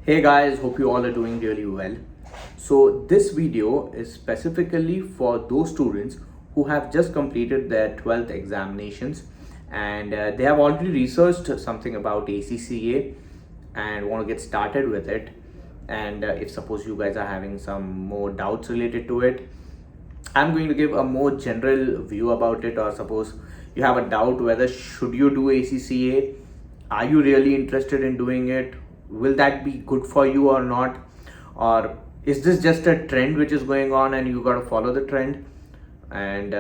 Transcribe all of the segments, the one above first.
Hey guys, hope you all are doing really well. So this video is specifically for those students who have just completed their 12th examinations and they have already researched something about ACCA and want to get started with it. And if suppose you guys are having some more doubts related to it, I'm going to give a more general view about it. Or suppose you have a doubt whether should you do ACCA, are you really interested in doing it, will that be good for you or not, or is this just a trend which is going on and you got to follow the trend? And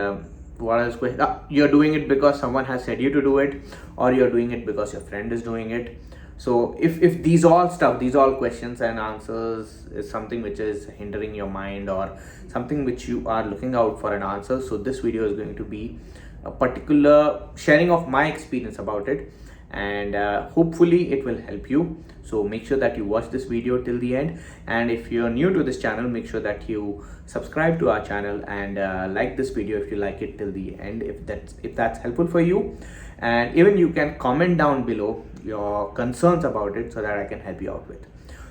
what else going you're doing it because someone has said you to do it, or you're doing it because your friend is doing it. So if these all questions and answers is something which is hindering your mind, or something which you are looking out for an answer, so this video is going to be a particular sharing of my experience about it, and hopefully it will help you. So make sure that you watch this video till the end, and if you're new to this channel, make sure that you subscribe to our channel and like this video if you like it till the end, if that's helpful for you. And even you can comment down below your concerns about it so that I can help you out with.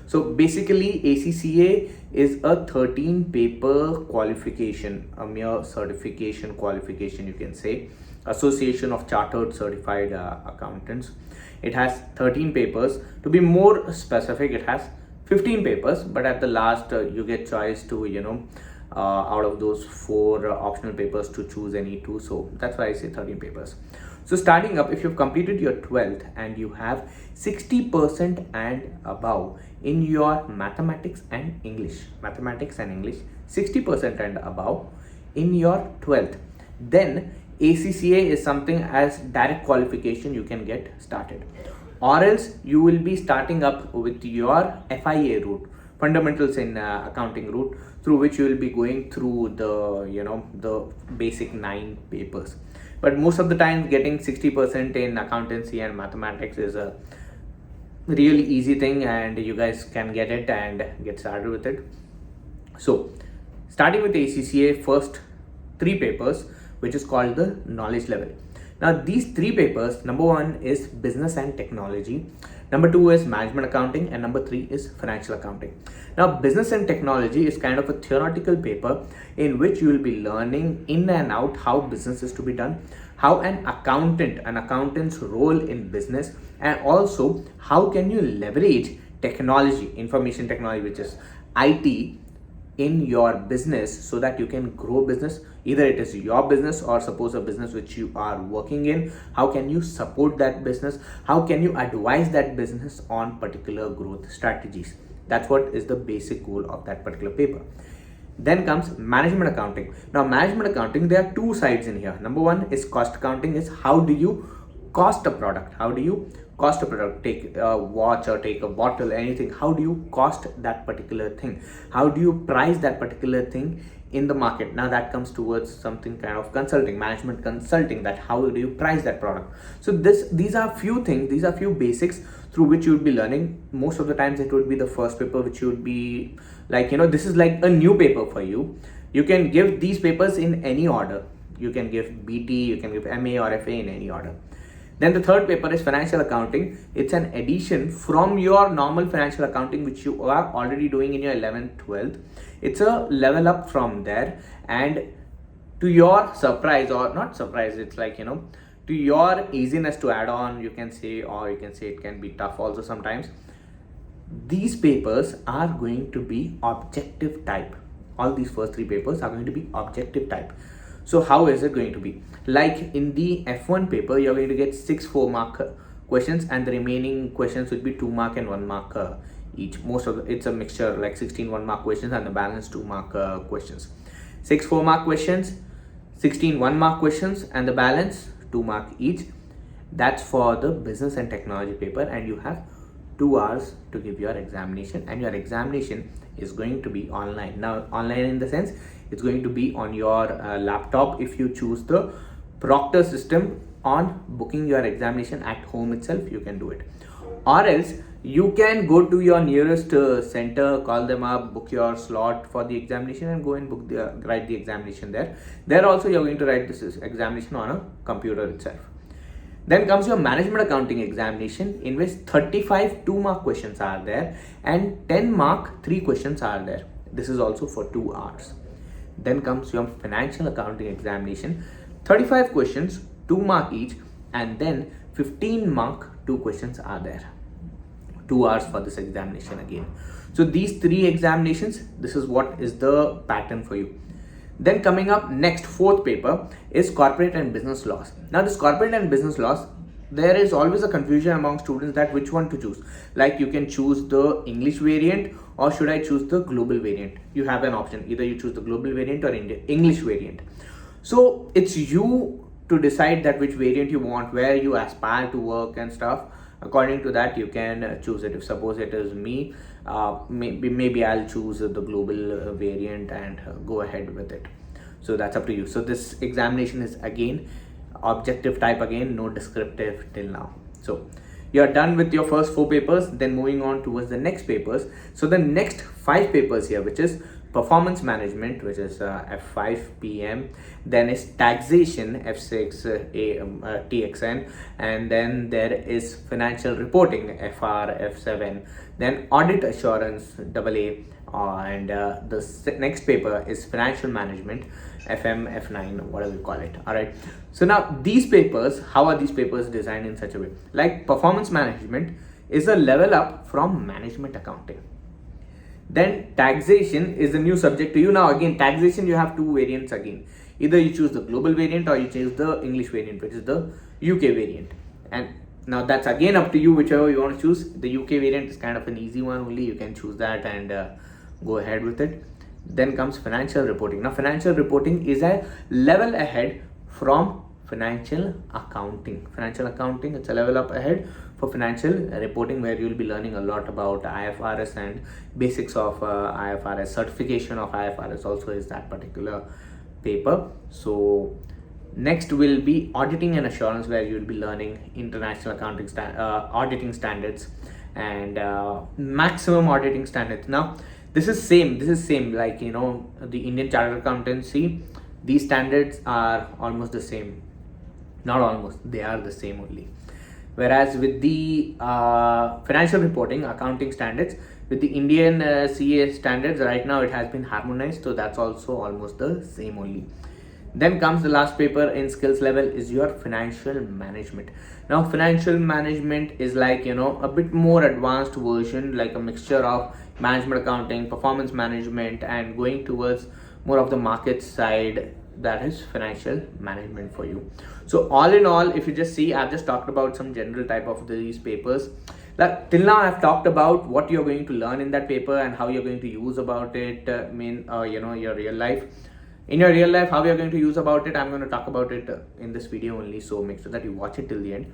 So basically ACCA is a 13 paper qualification, a mere certification qualification, you can say, Association of Chartered Certified Accountants. It has 13 papers. To be more specific, it has 15 papers, but at the last you get choice to out of those 4 optional papers to choose any 2. So that's why I say 13 papers. So starting up, if you've completed your 12th and you have 60% and above in your mathematics and English, 60% and above in your 12th, then ACCA is something as direct qualification you can get started. Or else you will be starting up with your FIA route, fundamentals in accounting route, through which you will be going through the basic 9 papers. But most of the time getting 60% in accountancy and mathematics is a really easy thing, and you guys can get it and get started with it. So starting with ACCA, first 3 papers, which is called the knowledge level. Now these 3 papers, number 1 is business and technology, number 2 is management accounting, and number 3 is financial accounting. Now business and technology is kind of a theoretical paper in which you will be learning in and out how business is to be done, how an accountant's role in business, and also how can you leverage technology, information technology, which is IT, in your business so that you can grow business. Either it is your business or suppose a business which you are working in, how can you support that business, how can you advise that business on particular growth strategies. That's what is the basic goal of that particular paper. Then comes management accounting. Now management accounting, there are 2 sides in here. Number 1 is cost accounting, is how do you cost a product, take a watch or take a bottle, anything, how do you cost that particular thing, how do you price that particular thing in the market. Now that comes towards something kind of consulting, management consulting, that how do you price that product. So these are few things, these are few basics through which you would be learning. Most of the times it would be the first paper which you would be like, this is like a new paper for you. You can give these papers in any order. You can give BT, you can give MA or FA in any order. Then the third paper is financial accounting. It's an addition from your normal financial accounting which you are already doing in your 11th, 12th. It's a level up from there, and to your surprise, or not surprise, it's like, to your easiness to add on, you can say, or you can say it can be tough also sometimes. These papers are going to be objective type. All these first 3 papers are going to be objective type. So how is it going to be? Like in the F1 paper, you're going to get 6 4-mark questions, and the remaining questions would be 2 mark and 1 mark each. It's a mixture, like 16 1-mark questions and the balance 2-mark questions. 6 4-mark questions, 16 1-mark questions, and the balance 2 mark each. That's for the business and technology paper, and you have 2 hours to give your examination, and your examination is going to be online. Now online in the sense, it's going to be on your laptop. If you choose the Proctor system on booking your examination at home itself, you can do it. Or else you can go to your nearest center, call them up, book your slot for the examination, and go and write the examination there. There also you're going to write this examination on a computer itself. Then comes your management accounting examination, in which 35 2-mark questions are there and 10-mark 3 questions are there. This is also for 2 hours. Then comes your financial accounting examination, 35 questions, 2-mark each, and then 15-mark 2 questions are there. 2 hours for this examination again. So these 3 examinations, this is what is the pattern for you. Then coming up next, 4th paper is corporate and business laws. Now this corporate and business laws, there is always a confusion among students that which one to choose. Like you can choose the English variant or should I choose the global variant. You have an option, either you choose the global variant or English variant. So it's you to decide that which variant you want, where you aspire to work and stuff. According to that you can choose it. If suppose it is me, maybe I'll choose the global variant and go ahead with it. So that's up to you. So this examination is again objective type, again no descriptive till now. So you're done with your first 4 papers. Then moving on towards the next papers. So the next 5 papers here, which is performance management, which is F5 PM, then is taxation F6 TXN, and then there is financial reporting FR F7, then audit assurance AA, and the next paper is financial management FM F9, whatever you call it. All right, so now these papers, how are these papers designed in such a way? Like performance management is a level up from management accounting. Then taxation is a new subject to you. Now again, taxation, you have 2 variants again. Either you choose the global variant or you choose the English variant, which is the UK variant. And now that's again up to you, whichever you want to choose. The UK variant is kind of an easy one only. You can choose that and go ahead with it. Then comes financial reporting. Now financial reporting is a level ahead from financial accounting. Financial accounting, it's a level up ahead for financial reporting, where you will be learning a lot about IFRS and basics of IFRS. Certification of IFRS also is that particular paper. So next will be auditing and assurance, where you will be learning international accounting auditing standards and maximum auditing standards. Now this is same like, you know, the Indian Chartered Accountancy. These standards are almost the same. Not almost, they are the same only. Whereas with the financial reporting accounting standards, with the Indian CA standards, right now it has been harmonized, so that's also almost the same only. Then comes the last paper in skills level is your financial management. Now financial management is like, you know, a bit more advanced version, like a mixture of management accounting, performance management, and going towards more of the market side. That is financial management for you. So all in all, if you just see, I've just talked about some general type of these papers. Like till now I've talked about what you're going to learn in that paper and how you're going to use about it you know, your real life. In your real life, how you're going to use about it, I'm going to talk about it in this video only, so make sure that you watch it till the end.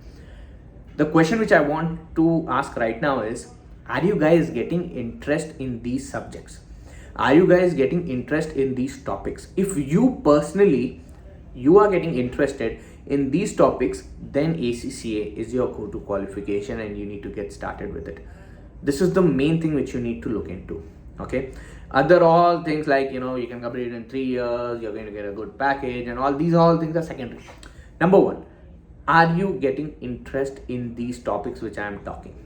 The question which I want to ask right now is, are you guys getting interest in these subjects? Are you guys getting interest in these topics? If you personally, you are getting interested in these topics, then ACCA is your go-to qualification and you need to get started with it. This is the main thing which you need to look into. Okay, other all things like, you know, you can complete it in 3 years, you're going to get a good package, and all these things are secondary. Number one, are you getting interest in these topics which I am talking?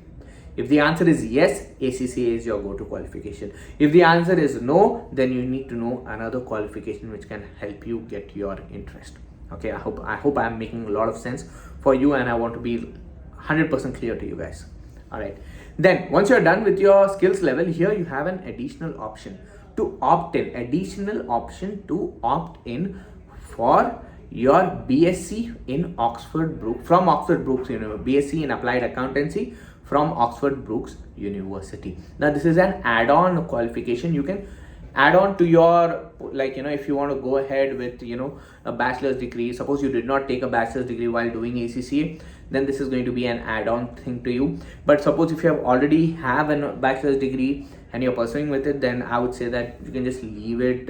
If the answer is yes, ACCA is your go-to qualification. If the answer is no, then you need to know another qualification which can help you get your interest. Okay, I hope I'm making a lot of sense for you, and I want to be 100% clear to you guys. All right. Then once you're done with your skills level, here you have an additional option to opt in. Additional option to opt in for your BSc in Oxford Brookes, from Oxford Brookes University, BSc in Applied Accountancy from Oxford Brookes University. Now this is an add-on qualification. You can add on to your, like, you know, if you want to go ahead with, you know, a bachelor's degree. Suppose you did not take a bachelor's degree while doing ACCA, then this is going to be an add-on thing to you. But suppose if you have already have a bachelor's degree and you're pursuing with it, then I would say that you can just leave it.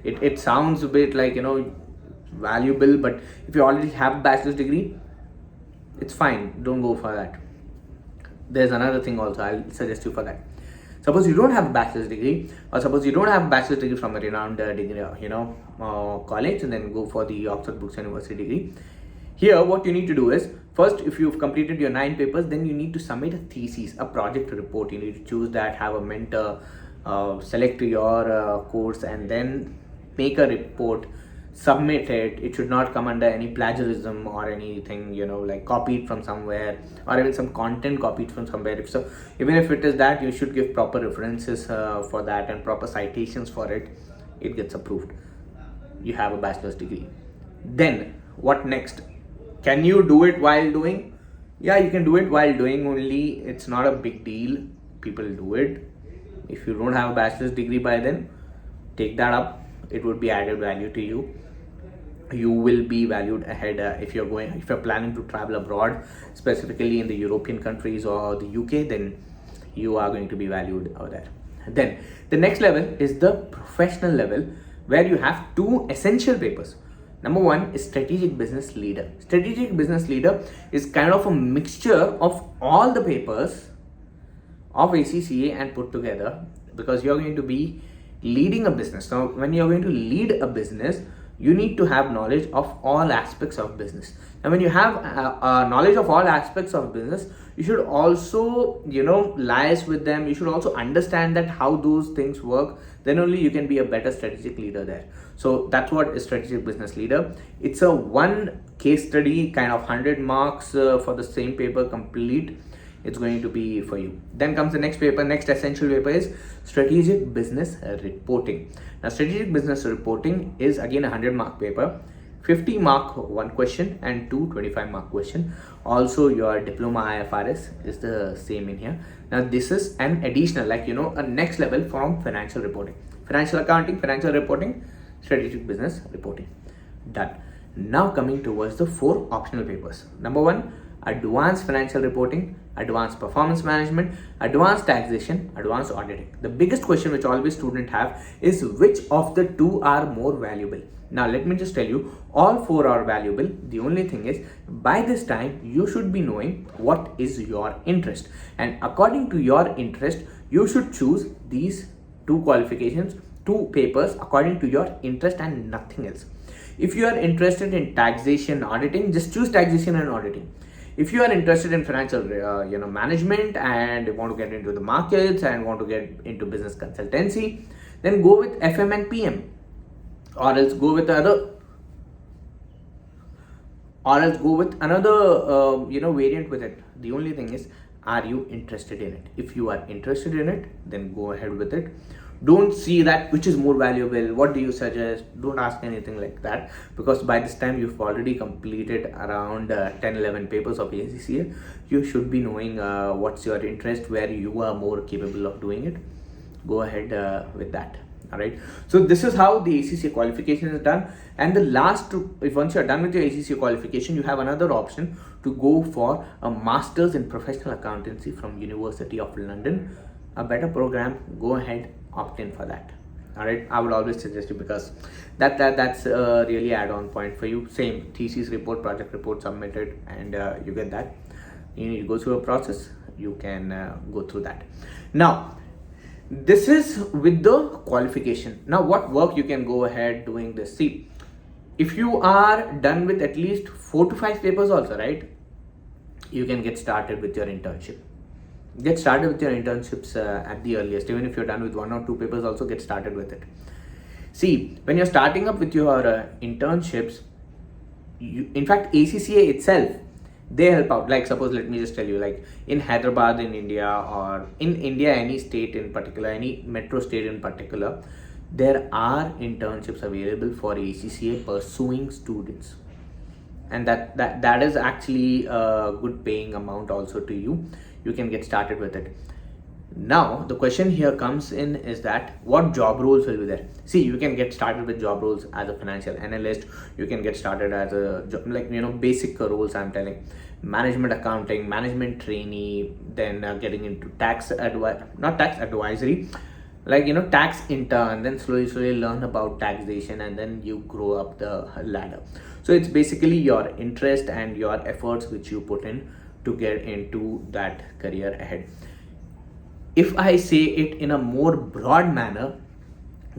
It sounds a bit like, you know, valuable, but if you already have a bachelor's degree, it's fine, don't go for that. There's another thing also I'll suggest you for that. Suppose you don't have a bachelor's degree, or suppose you don't have a bachelor's degree from a renowned degree, college, and then go for the Oxford Brookes University degree. Here, what you need to do is, first, if you've completed your 9 papers, then you need to submit a thesis, a project report. You need to choose that, have a mentor, select your course, and then make a report, submit it. It should not come under any plagiarism or anything, like copied from somewhere, or even some content copied from somewhere. If so, even if it is that, you should give proper references for that and proper citations for it. It gets approved. You have a bachelor's degree. Then what next? Can you do it while doing? Yeah, you can do it while doing only. It's not a big deal. People do it. If you don't have a bachelor's degree by then, take that up. It would be added value to you. You will be valued ahead if you're planning to travel abroad, specifically in the European countries or the UK. Then you are going to be valued over there. Then the next level is the professional level, where you have 2 essential papers. Number 1 is strategic business leader. Strategic business leader is kind of a mixture of all the papers of ACCA and put together, because you're going to be leading a business. Now, when you're going to lead a business, you need to have knowledge of all aspects of business. And when you have knowledge of all aspects of business, you should also, liaise with them. You should also understand that how those things work. Then only you can be a better strategic leader there. So that's what is strategic business leader. It's a 1 case study, kind of 100 marks for the same paper complete. It's going to be for you. Then comes the next paper. Next essential paper is strategic business reporting. Now, strategic business reporting is again a 100 mark paper. 50 mark 1 question and 2 25 mark question. Also, your diploma IFRS is the same in here. Now, this is an additional, a next level from financial reporting, financial accounting, financial reporting, strategic business reporting. Done. Now, coming towards the 4 optional papers. Number 1, advanced financial reporting, advanced performance management, advanced taxation, advanced auditing. The biggest question which always students have is, which of the 2 are more valuable? Now, let me just tell you, all 4 are valuable. The only thing is, by this time, you should be knowing what is your interest. And according to your interest, you should choose these 2 qualifications, 2 papers according to your interest and nothing else. If you are interested in taxation, auditing, just choose taxation and auditing. If you are interested in financial management and want to get into the markets and want to get into business consultancy, then go with FM and PM, or else go with another variant with it. The only thing is, are you interested in it? If you are interested in it, then go ahead with it. Don't see that which is more valuable, what do you suggest. Don't ask anything like that, because by this time you've already completed around 10-11 papers of ACCA. You should be knowing what's your interest, where you are more capable of doing it. Go ahead with that. All right, so this is how the ACCA qualification is done. And the last, once you're done with your ACCA qualification, you have another option to go for a master's in professional accountancy from University of London, a better program. Go ahead, opt in for that. All right, I would always suggest you, because that's a really add-on point for you. Same thesis report, project report submitted, and you get that. You need to go through a process. You can go through that. Now, this is with the qualification. Now, what work you can go ahead doing this? See, if you are done with at least 4 to 5 papers also, right, you can get started with your internship. Get started with your internships at the earliest. Even if you're done with 1 or 2 papers also, get started with it. See, when you're starting up with your internships, in fact, ACCA itself, they help out. Like, suppose, let me just tell you, like in Hyderabad in India, or in India, any state in particular, any metro state in particular, there are internships available for ACCA pursuing students. And that is actually a good paying amount also to you. You can get started with it. Now, the question here comes in is that, what job roles will be there? See, you can get started with job roles as a financial analyst. You can get started as a basic roles I'm telling. Management accounting, management trainee, then getting into tax advisory, tax intern, then slowly learn about taxation, and then you grow up the ladder. So it's basically your interest and your efforts which you put in to get into that career ahead. If I say it in a more broad manner,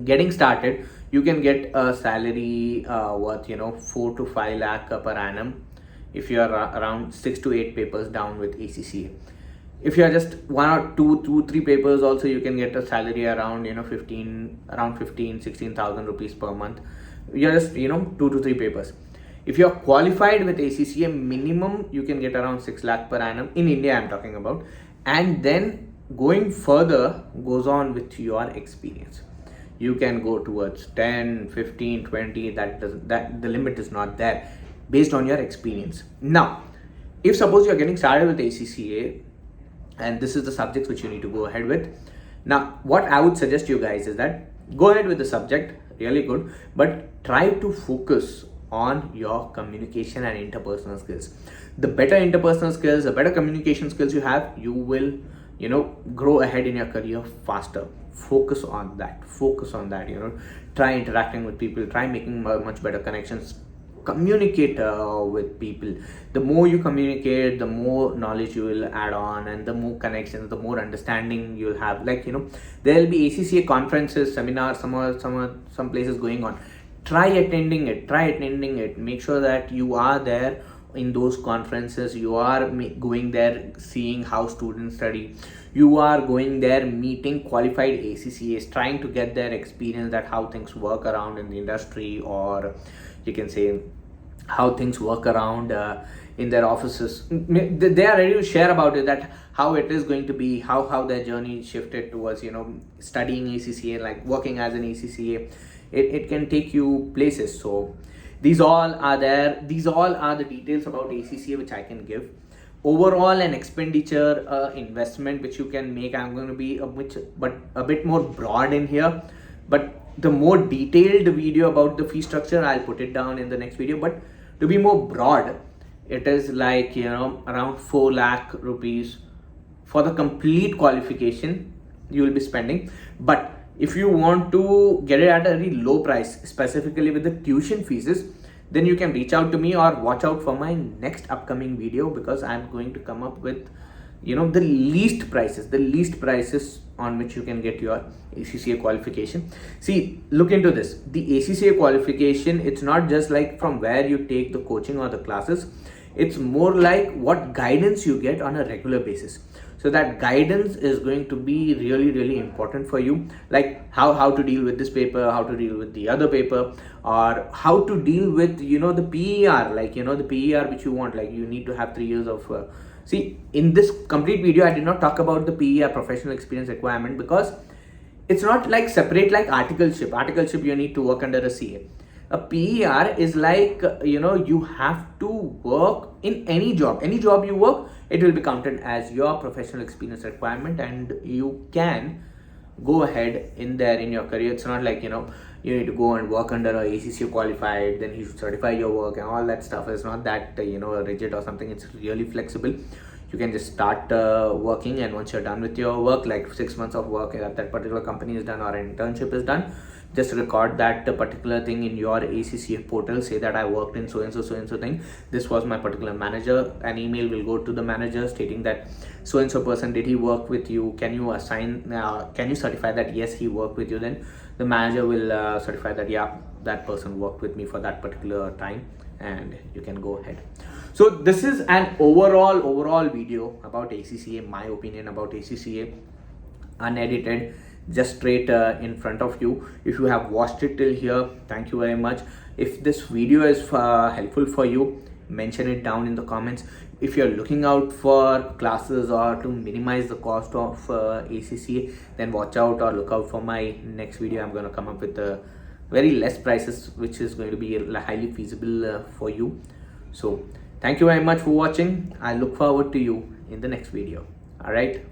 getting started, you can get a salary worth 4 to 5 lakh per annum. if you are around 6 to 8 papers down with ACCA. If you are just one or two, 3 papers also, you can get a salary around 16,000 rupees per month. You're just 2 to 3 papers. If you're qualified with ACCA, minimum you can get around 6 lakh per annum in India, I'm talking about. And then going further goes on with your experience. You can go towards 10, 15, 20. That the limit is not there, based on your experience. Now, if suppose you're getting started with ACCA, and this is the subjects which you need to go ahead with. Now, what I would suggest you guys is that go ahead with the subject, really good, but try to focus on your communication and interpersonal skills. The better interpersonal skills, the better communication skills you have, you will grow ahead in your career faster. Focus on that. Try interacting with people, try making much better connections. Communicate with people. The more you communicate, the more knowledge you will add on, and the more connections, the more understanding you'll have. There will be ACCA conferences, seminars, some places going on. Try attending it. Make sure that you are there in those conferences. You are going there, seeing how students study. You are going there, meeting qualified ACCAs, trying to get their experience, that how things work around in the industry, or you can say how things work around in their offices. They are ready to share about it, that how it is going to be, how their journey shifted towards studying ACCA, like working as an ACCA. It can take you places. So these all are there. These all are the details about ACCA which I can give. Overall, an expenditure investment which you can make, I'm going to be a bit more broad in here, but the more detailed video about the fee structure, I'll put it down in the next video. But to be more broad, it is around 4 lakh rupees for the complete qualification you will be spending. But if you want to get it at a very low price, specifically with the tuition fees, then you can reach out to me or watch out for my next upcoming video, because I'm going to come up with the least prices on which you can get your ACCA qualification. See, look into this. The ACCA qualification, it's not just like from where you take the coaching or the classes. It's more like what guidance you get on a regular basis. So that guidance is going to be really, really important for you. Like how to deal with this paper, how to deal with the other paper, or how to deal with the PER, the PER which you want. Like you need to have 3 years of see, in this complete video, I did not talk about the PER, professional experience requirement, because it's not like separate like articleship. Articleship, you need to work under a CA. A PER is like, you have to work in any job. Any job you work, it will be counted as your professional experience requirement, and you can go ahead in there in your career. It's not like, you need to go and work under a ACCA qualified, then he should certify your work and all that stuff. It's not that, rigid or something. It's really flexible. You can just start working, and once you're done with your work, like 6 months of work that particular company is done or an internship is done, just record that particular thing in your ACCA portal. Say that I worked in so and so thing. This was my particular manager. An email will go to the manager stating that so and so person, did he work with you? Can you can you certify that yes, he worked with you? Then the manager will certify that yeah, that person worked with me for that particular time, and you can go ahead. So this is an overall video about ACCA, my opinion about ACCA, unedited, just straight in front of you. If you have watched it till here, thank you very much. If this video is helpful for you, mention it down in the comments. If you're looking out for classes or to minimize the cost of ACCA, then watch out or look out for my next video. I'm going to come up with very less prices, which is going to be highly feasible for you. So thank you very much for watching. I look forward to you in the next video. All right.